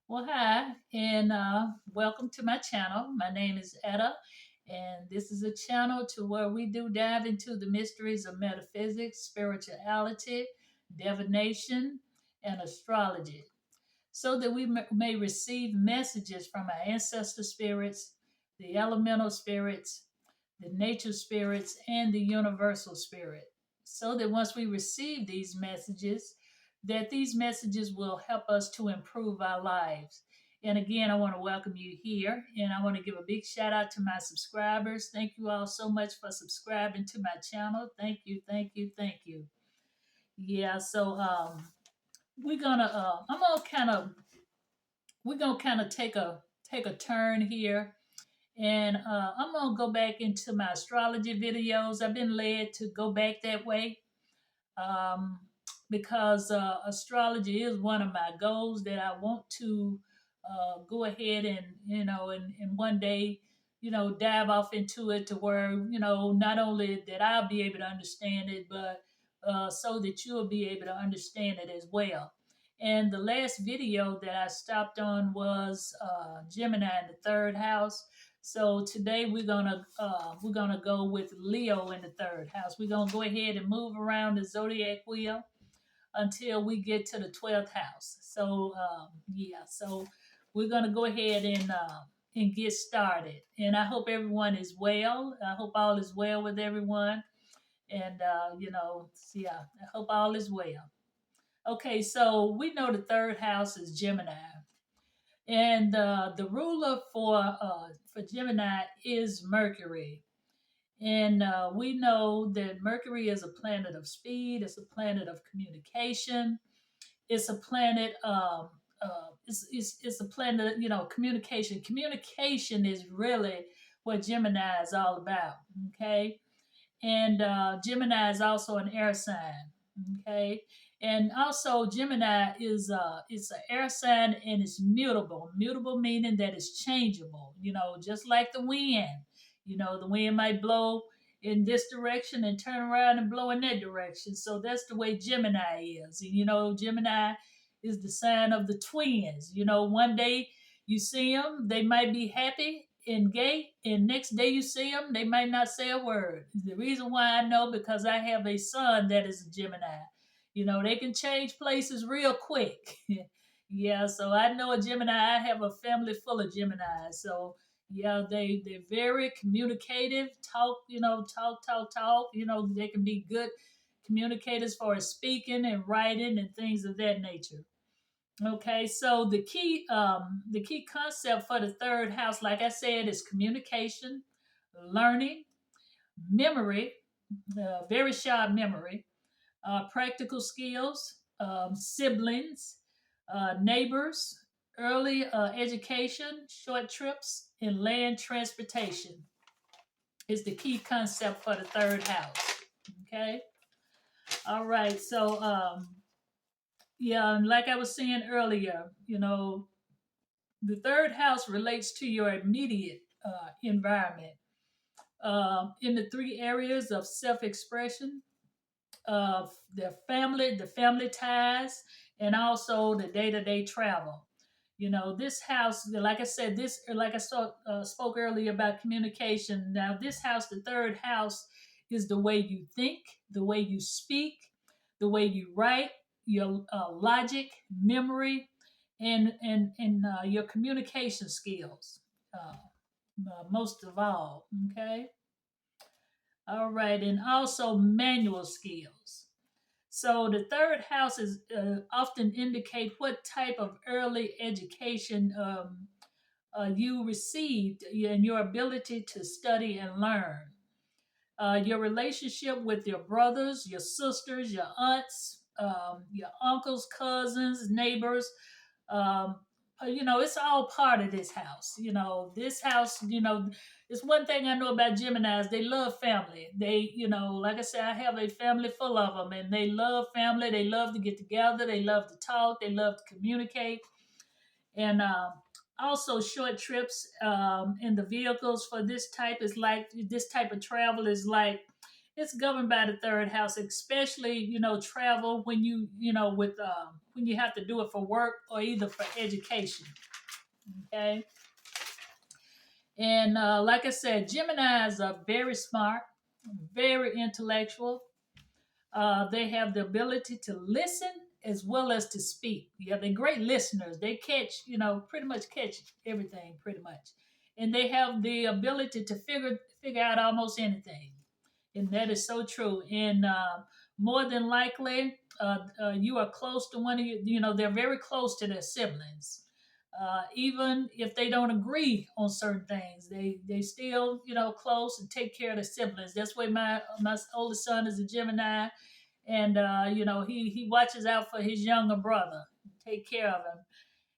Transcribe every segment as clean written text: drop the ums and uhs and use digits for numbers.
Well, hi, and welcome to my channel. My name is Etta, and this is a channel to where we do dive into the mysteries of metaphysics, spirituality, divination, and astrology, so that we may receive messages from our ancestor spirits, the elemental spirits, the nature spirits, and the universal spirit. So that once we receive these messages, that these messages will help us to improve our lives. And again, I want to welcome you here, and I want to give a big shout out to my subscribers. Thank you all so much for subscribing to my channel. Thank you, thank you, thank you. Yeah, so we're gonna I'm gonna kind of we're gonna kind of take a turn here, and I'm gonna go back into my astrology videos. I've been led to go back that way, um, because astrology is one of my goals that I want to go ahead and and one day dive off into it to where not only that I'll be able to understand it, but so that you'll be able to understand it as well. And the last video that I stopped on was Gemini in the third house. So today we're gonna go with Leo in the third house. We're gonna go ahead and move around the zodiac wheel until we get to the 12th house. So yeah, so we're gonna go ahead and get started. And I hope everyone is well. I hope all is well with everyone. And yeah, I hope all is well. Okay, so we know the third house is Gemini, and the ruler for Gemini is Mercury. And we know that Mercury is a planet of speed. It's a planet of communication. It's a planet. It's a planet. Communication. Communication is really what Gemini is all about. Okay, and Gemini is also an air sign. Okay, and also Gemini is it's an air sign, and it's mutable. Mutable meaning that it's changeable. Just like the wind. The wind might blow in this direction and turn around and blow in that direction. So that's the way Gemini is. And Gemini is the sign of the twins. One day you see them, they might be happy and gay, and next day you see them, they might not say a word. The reason why I know, because I have a son that is a Gemini. They can change places real quick. Yeah, so I know a Gemini. I have a family full of Gemini. So yeah, they're very communicative. Talk, talk. They can be good communicators for speaking and writing and things of that nature. Okay, so the key concept for the third house, like I said, is communication, learning, memory, very sharp memory, practical skills, siblings, neighbors, early education, short trips, and land transportation is the key concept for the third house. Okay, all right, so yeah, and like I was saying earlier, the third house relates to your immediate environment, in the three areas of self-expression, of the family ties, and also the day-to-day travel. This house, like I said, spoke earlier about communication. Now, this house, the third house, is the way you think, the way you speak, the way you write, your logic, memory, and your communication skills. Most of all, okay. All right, and also manual skills. So the third house is often indicate what type of early education you received, and your ability to study and learn. Your relationship with your brothers, your sisters, your aunts, your uncles, cousins, neighbors. Um, it's all part of this house. This house, it's one thing I know about Geminis. They love family. They, like I said, I have a family full of them, and they love family. They love to get together. They love to talk. They love to communicate. And also short trips, in the vehicles for this type is like this type of travel is like it's governed by the third house, especially travel when with when you have to do it for work or either for education. Okay. And like I said, Geminis are very smart, very intellectual. They have the ability to listen as well as to speak. Yeah, they're great listeners. They catch, pretty much catch everything, pretty much, and they have the ability to figure out almost anything, and that is so true. And more than likely, you are close to one of you. They're very close to their siblings. Even if they don't agree on certain things, they still close and take care of the siblings. That's why my oldest son is a Gemini, and he watches out for his younger brother, take care of him.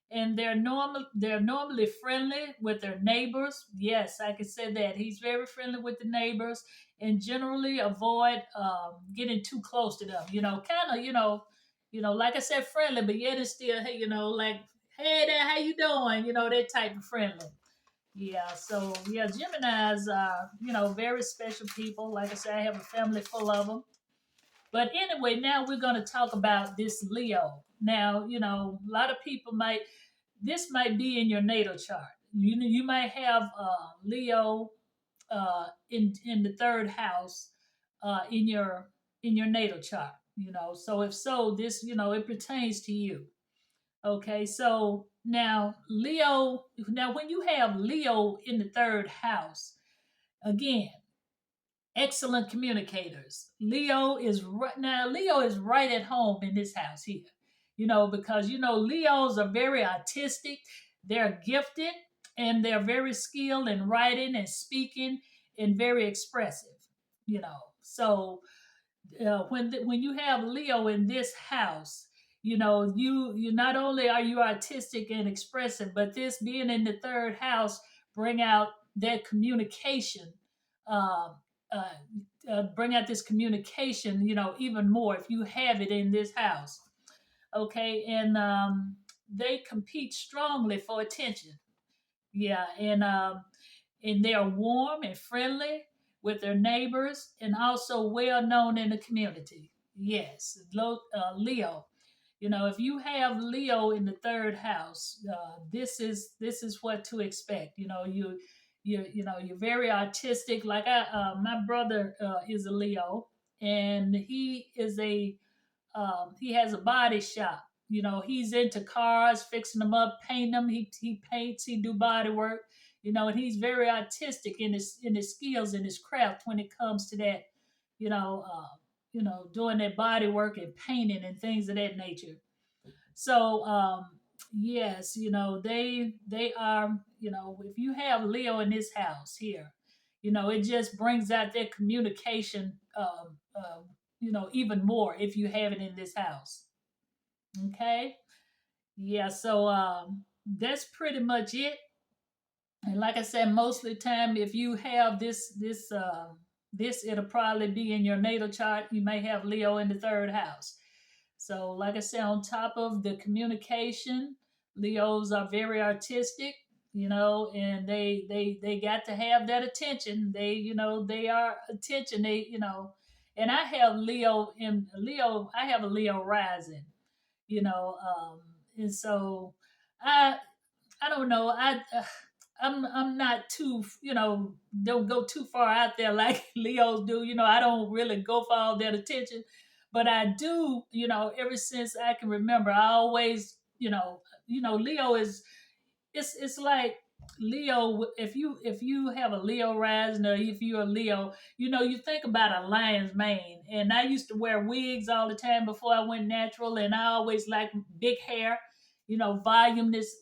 And they're normally friendly with their neighbors. Yes, I can say that he's very friendly with the neighbors, and generally avoid getting too close to them. Kind of like I said, friendly, but yet it's still, hey, like, hey there, how you doing? That type of friendly. Yeah, so yeah, Geminis are very special people. Like I said, I have a family full of them. But anyway, now we're going to talk about this Leo. Now, a lot of people this might be in your natal chart. You might have Leo in the third house in your natal chart. So if so, this it pertains to you. Okay, so now Leo. Now, when you have Leo in the third house, again, excellent communicators. Leo is right at home in this house here. Because Leos are very artistic, they're gifted, and they're very skilled in writing and speaking and very expressive. So when you have Leo in this house, you not only are you artistic and expressive, but this being in the third house bring out that communication, uh, bring out this communication, even more if you have it in this house. Okay, and they compete strongly for attention. Yeah, and they are warm and friendly with their neighbors and also well known in the community. Yes, Leo. If you have Leo in the third house, this is what to expect. You're very artistic. Like my brother is a Leo, and he has a body shop. He's into cars, fixing them up, painting them. He paints, he do body work. And he's very artistic in his skills and his craft when it comes to that. Doing that body work and painting and things of that nature. So yes, they are. If you have Leo in this house here, it just brings out that communication. Even more if you have it in this house. Okay. Yeah. So that's pretty much it. And like I said, most of the time, if you have this, it'll probably be in your natal chart. You may have Leo in the third house. So, like I said, on top of the communication, Leos are very artistic, and they got to have that attention. They are attention. And I have Leo in Leo. I have a Leo rising, and so I I don't know. I'm not too don't go too far out there like Leos do. I don't really go for all that attention, but I do. Ever since I can remember, I always Leo is it's like Leo. If you have a Leo rising or if you're a Leo, you think about a lion's mane. And I used to wear wigs all the time before I went natural, and I always liked big hair. Voluminous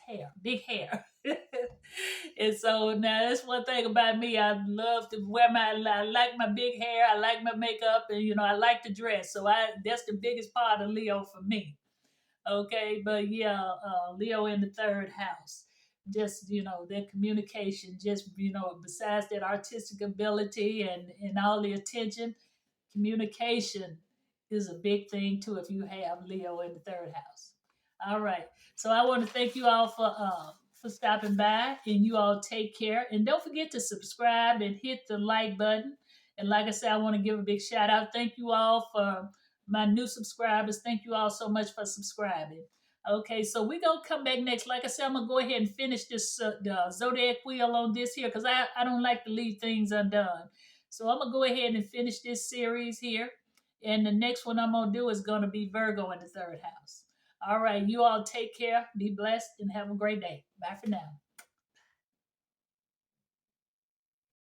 hair, big hair. And so now that's one thing about me. I love to wear I like my big hair. I like my makeup, and I like to dress. So that's the biggest part of Leo for me. Okay, but yeah, Leo in the third house. Just that communication. Just besides that artistic ability and all the attention, communication is a big thing too. If you have Leo in the third house. All right. So I want to thank you all for stopping by, and you all take care. And don't forget to subscribe and hit the like button. And like I said, I want to give a big shout out. Thank you all for my new subscribers, thank you all so much for subscribing. Okay, so we're going to come back next. Like I said, I'm going to go ahead and finish this the zodiac wheel on this here because I don't like to leave things undone. So I'm going to go ahead and finish this series here. And the next one I'm going to do is going to be Virgo in the third house. All right, you all take care, be blessed, and have a great day. Bye for now.